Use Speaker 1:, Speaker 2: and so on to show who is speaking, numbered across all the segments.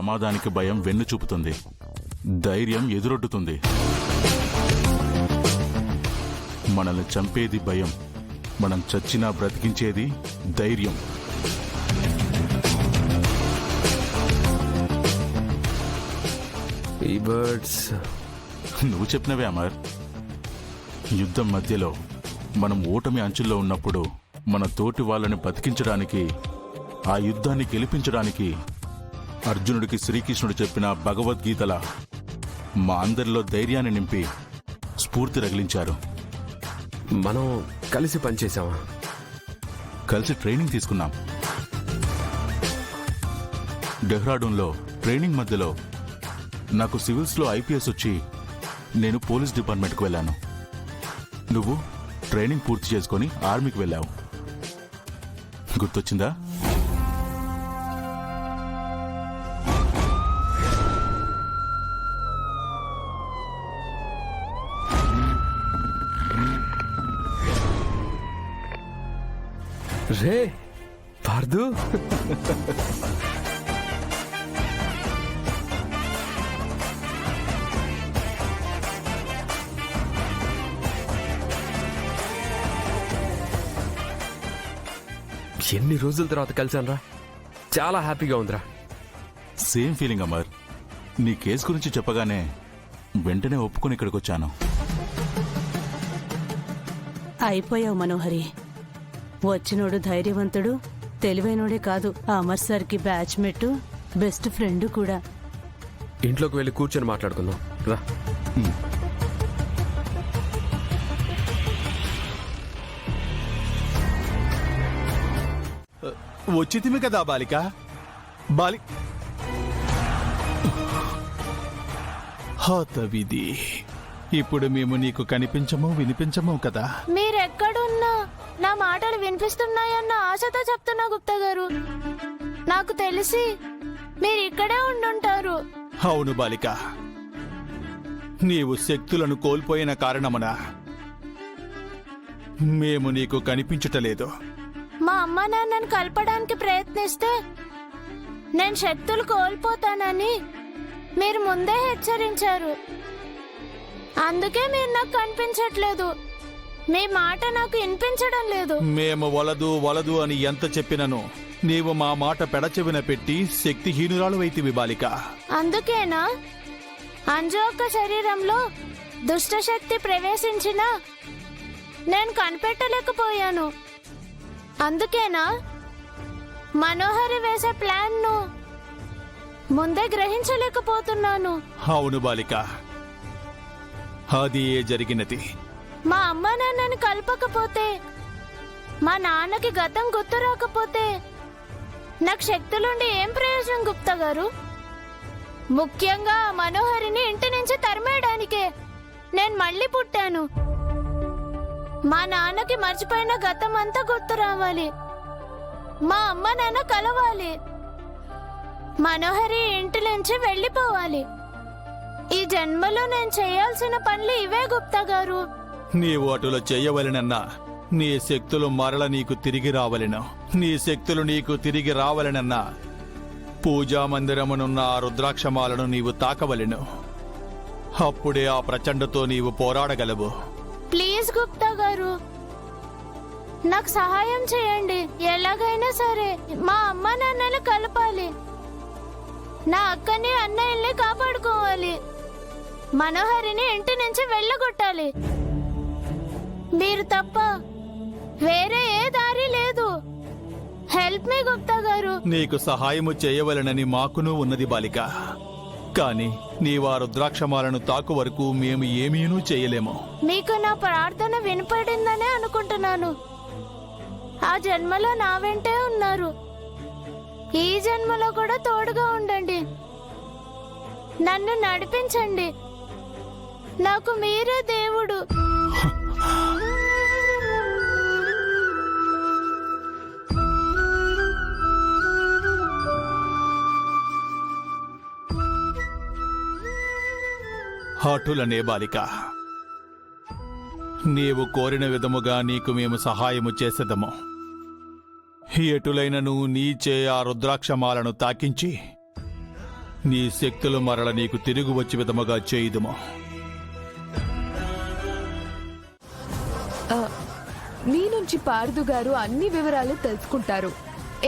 Speaker 1: ప్రమాదానికి భయం వెన్ను చూపుతుంది, ధైర్యం ఎదురొడ్డుతుంది. మనల్ని చంపేది భయం, మనం చచ్చినా బ్రతికించేది ధైర్యం.
Speaker 2: ఈ బర్డ్స్
Speaker 1: నువ్వు చెప్పినవే అమర్. యుద్ధం మధ్యలో మనం ఓటమి అంచుల్లో ఉన్నప్పుడు మన తోటి వాళ్ళని బతికించడానికి, ఆ యుద్ధాన్ని గెలిపించడానికి అర్జునుడికి శ్రీకృష్ణుడు చెప్పిన భగవద్గీతల మా అందరిలో ధైర్యాన్ని నింపి స్ఫూర్తి రగిలించారు.
Speaker 2: మనం కలిసి పనిచేసామా?
Speaker 1: కలిసి ట్రైనింగ్ తీసుకున్నాం. డెహ్రాడూన్లో ట్రైనింగ్ మధ్యలో నాకు సివిల్స్లో ఐపీఎస్ వచ్చి నేను పోలీస్ డిపార్ట్మెంట్కి వెళ్ళాను. నువ్వు ట్రైనింగ్ పూర్తి చేసుకొని ఆర్మీకి వెళ్ళావు. గుర్తొచ్చిందా?
Speaker 2: రే పార్దు, ఎన్ని రోజుల తర్వాత కలిసానరా, చాలా హ్యాపీగా ఉందిరా.
Speaker 1: Same feeling Amar. నీ కేసు గురించి చెప్పగానే వెంటనే ఒప్పుకొని ఇక్కడికి వచ్చాను.
Speaker 3: అయిపోయావు మనోహరి. వచ్చినోడు ధైర్యవంతుడు, తెలివైనోడే కాదు, అమర్ సార్కి బ్యాచ్మేట్, బెస్ట్ ఫ్రెండ్ కూడా.
Speaker 2: ఇంట్లోకి వెళ్ళి కూర్చొని మాట్లాడుకుందాం రా.
Speaker 4: వచ్చితిమి కదా బాలిక. హతవిధి, ఇప్పుడు మేము నీకు కనిపించము వినిపించము కదా.
Speaker 5: మీరెక్కడున్నా నా మాటలు వినిపిస్తున్నాయన్న ఆశతో చెప్తున్నా గుప్తా గారు. నాకు తెలిసి మీరు ఇక్కడే ఉండుంటారు.
Speaker 4: అవును బాలిక, నీవు శక్తులను కోల్పోయిన కారణమున మేము నీకు కనిపించటలేదు.
Speaker 5: మా అమ్మ నాన్నను కలపడానికి ప్రయత్నిస్తే నేను శక్తులు కోల్పోతానని మీరు ముందే హెచ్చరించారు. అందుకే మీరు నాకు కనిపించట్లేదు. మీ మాట నాకు వినిపించడం లేదు.
Speaker 4: మేము వలదు వలదు అని ఎంత చెప్పినను నీవు మా మాట పెడచెవిన పెట్టి శక్తిహీనురాలు వైతివి బాలిక.
Speaker 5: అందుకేనా అంజు యొక్క శరీరంలో దుష్టశక్తి ప్రవేశించినా నేను కనిపెట్టలేకపోయాను? అందుకేనా మనోహరి వేసే ప్లాన్ ను ముందే గ్రహించలేకపోతున్నాను?
Speaker 4: అవును బాలిక, అది జరిగినది.
Speaker 5: మా అమ్మ నాన్నని కలపకపోతే, మా నాన్నకి గతం గుర్తు రాకపోతే నాకు శక్తులుండి ఏం ప్రయోజనం గుప్తా గారు? ముఖ్యంగా మనోహరిని ఇంటి నుంచి తరిమేయడానికే నేను మళ్ళీ పుట్టాను. మా నాన్నకి మర్చిపోయిన గతం అంతా గుర్తు రావాలి, మా అమ్మ నాన్న కలవాలి, మనోహరి ఇంటి నుంచి వెళ్ళిపోవాలి. ఈ జన్మలో నేను చేయాల్సిన పనులు ఇవే గుప్తా గారు.
Speaker 4: నీవు అటులో చెయ్యవలెనన్నా నీ శక్తులు మరల నీకు తిరిగి రావలెను. నీ శక్తులు నీకు తిరిగి రావలెనన్నా పూజా మందిరమునున్న ఆ రుద్రాక్షమాలను నీవు తాకవలెను. అప్పుడే ఆ ప్రచండతో నీవు పోరాడగలవు.
Speaker 5: ప్లీజ్ గుప్తా గారు, నాకు సహాయం చేయండి. ఎలాగైనా సరే మా అమ్మ నాన్నలు కలపాలి, నా అక్కని అన్నయ్యల్ని కాపాడుకోవాలి, మనోహరిని ఇంటి నుంచి వెళ్ళగొట్టాలి. మీరు తప్ప వేరే ఏ దారి లేదు. హెల్ప్ మీ గుప్తా గారు.
Speaker 4: నీకు సహాయము చేయవలెనని మాకును ఉన్నది బాలిక. కాని నీవా రుద్రాక్షమాలను తాకు వరకు మేము ఏమీనూ చేయలేము.
Speaker 5: మీకు నా ప్రార్థన వినపడిందనే అనుకుంటున్నాను. ఆ జన్మలో నా వెంటే ఉన్నారు. ఈ జన్మలో కూడా తోడుగా ఉండండి. నన్ను నడిపించండి. నాకు మీరే దేవుడు.
Speaker 4: అటులనే బాలిక, నీవు కోరిన విధముగా నీకు మేము సహాయము చేసేదము. ఎటులైనను నీచే ఆ రుద్రాక్షమాలను తాకించి నీ శక్తులు మరల నీకు తిరిగి వచ్చే విధముగా చేయుదుము.
Speaker 6: నీ నుంచి పార్దు గారు అన్ని వివరాలు తెలుసుకుంటారు.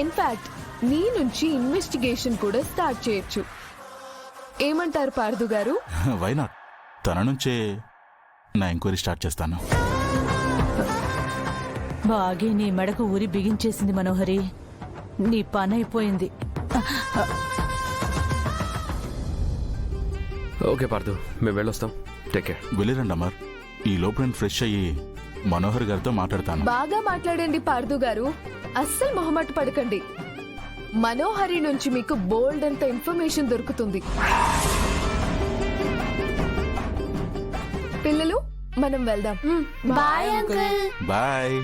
Speaker 6: ఇన్ఫాక్ట్ నీ నుంచి ఇన్వెస్టిగేషన్ కూడా స్టార్ట్ చేయొచ్చు. ఏమంటారు పార్దు గారు?
Speaker 1: Why not? తన నుంచే నా ఎంక్వైరీ స్టార్ట్ చేస్తాను.
Speaker 3: బాగే నీ మెడకు ఊరి బిగించేసింది మనోహరి. నీ పని అయిపోయింది.
Speaker 2: ఓకే పార్దు, మేము వెళ్ళొస్తాం. Take care.
Speaker 1: వెళ్ళిరండి అమర్. ఈ లోపు నేను ఫ్రెష్ అయ్యి మనోహర్ గారితో మాట్లాడతాను.
Speaker 6: బాగా మాట్లాడండి పార్దు గారు, అస్సలు మొహమాట పడకండి. మనోహరి నుంచి మీకు బోల్డ్ అంత ఇన్ఫర్మేషన్ దొరుకుతుంది. పిల్లలు, మనం వెళ్దాం.
Speaker 5: Bye uncle.
Speaker 1: బాయ్.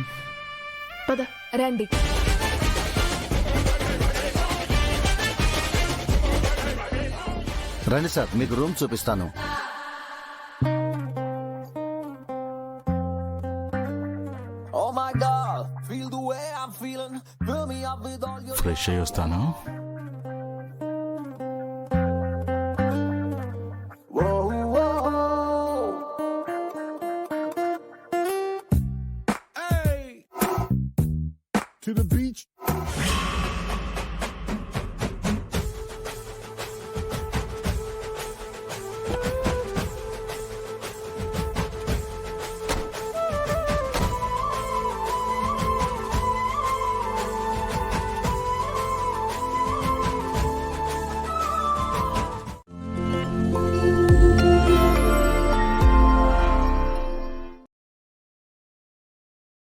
Speaker 6: పద రండి.
Speaker 7: రండి సార్, మీకు రూమ్ చూపిస్తాను.
Speaker 8: Oh my God, feel the way I'm feeling. Fill me up with all your
Speaker 1: fresh అయ్యి వస్తాను.
Speaker 8: whoa, whoa. Hey, to the beach.